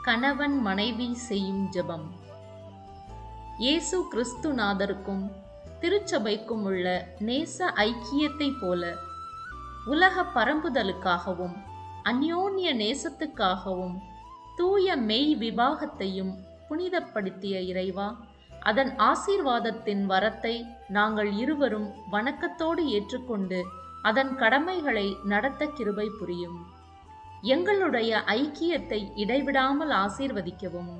கணவன் மனைவி செய்யும் ஜெபம். இயேசு கிறிஸ்துநாதருக்கும் திருச்சபைக்கும் உள்ள நேச ஐக்கியத்தைப் போல உலக பரம்புதலுக்காகவும் அந்யோன்ய நேசத்துக்காகவும் தூய மெய் விவாகத்தையும் புனிதப்படுத்திய இறைவா, அதன் ஆசீர்வாதத்தின் வரத்தை நாங்கள் இருவரும் வணக்கத்தோடு ஏற்றுக்கொண்டு அதன் கடமைகளை நடத்த கிருபை புரியும். எங்களுடைய ஐக்கியத்தை இடைவிடாமல் ஆசீர்வதிக்கவும்.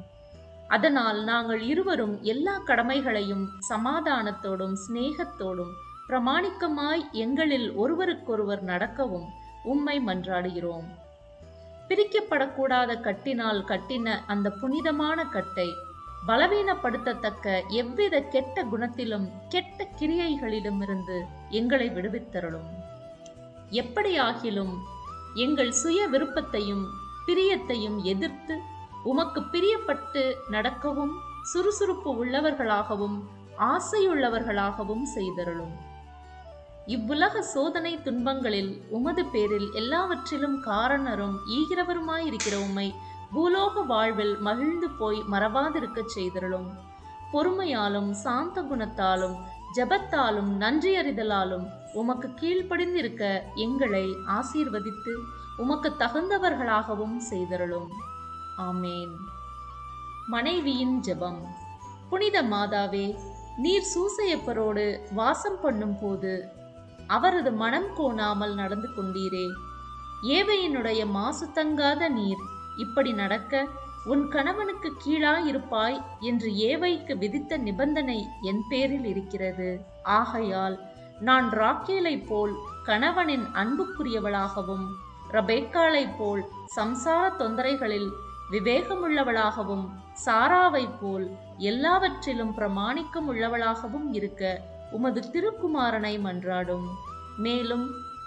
அதனால் நாங்கள் இருவரும் எல்லா கடமைகளையும் சமாதானத்தோடும் சிநேகத்தோடும் பிரமாணிக்கமாய் எங்களில் ஒருவருக்கொருவர் நடக்கவும் உம்மை மன்றாடுகிறோம். பிரிக்கப்படக்கூடாத கட்டினால் கட்டின அந்த புனிதமான கட்டை பலவீனப்படுத்தத்தக்க எவ்வித கெட்ட குணத்திலும் கெட்ட கிரியைகளிலுமிருந்து எங்களை விடுவித்தருளும். எப்படியாகிலும் எங்கள் சுய விருப்பத்தையும் பிரியத்தையும் எதிர்த்து உமக்கு பிரியப்பட்டு நடக்கவும் சுறுசுறுப்பு உள்ளவர்களாகவும் ஆசையுள்ளவர்களாகவும் செய்தருளும். இவ்வுலக சோதனை துன்பங்களில் உமது பேரில் எல்லாவற்றிலும் காரணரும் ஈகிறவருமாயிருக்கிற உம்மை பூலோக வாழ்வில் மகிழ்ந்து போய் மறவாதிருக்கச் செய்தருளும். பொறுமையாலும் சாந்த குணத்தாலும் ஜபத்தாலும் நன்றியறிதலாலும் உமக்கு கீழ்ப்படிந்திருக்க எங்களை ஆசீர்வதித்து உமக்கு தகுந்தவர்களாகவும் செய்தருளும். ஆமேன். மனைவியின் ஜெபம். புனித மாதாவே, நீர் சூசையப்பரோடு வாசம் பண்ணும் போது அவரது மனம் கோணாமல் நடந்து கொண்டீரே. ஏவையினுடைய மாசு தங்காத நீர் இப்படி நடக்க உன் கணவனுக்கு கீழாயிருப்பாய் என்று ஏவைக்கு விதித்த நிபந்தனை என் பேரில் இருக்கிறது. ஆகையால் நான் ராக்கேலை போல் கணவனின் அன்புக்குரியவளாகவும் ரபேக்காளை போல் சம்சார தொந்தரைகளில் விவேகமுள்ளவளாகவும் சாராவை போல் எல்லாவற்றிலும் பிரமாணிக்கம் உள்ளவளாகவும் இருக்க உமது திருக்குமாரனை மன்றாடும். மேலும்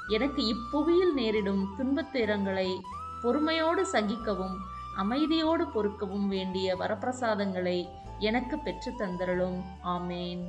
எனக்கு இப்புவியில் நேரிடும் துன்பத்துயரங்களை பொறுமையோடு சகிக்கவும் அமைதியோடு பொறுக்கவும் வேண்டிய வரப்பிரசாதங்களை எனக்கு பெற்று தந்தருளும். ஆமேன்.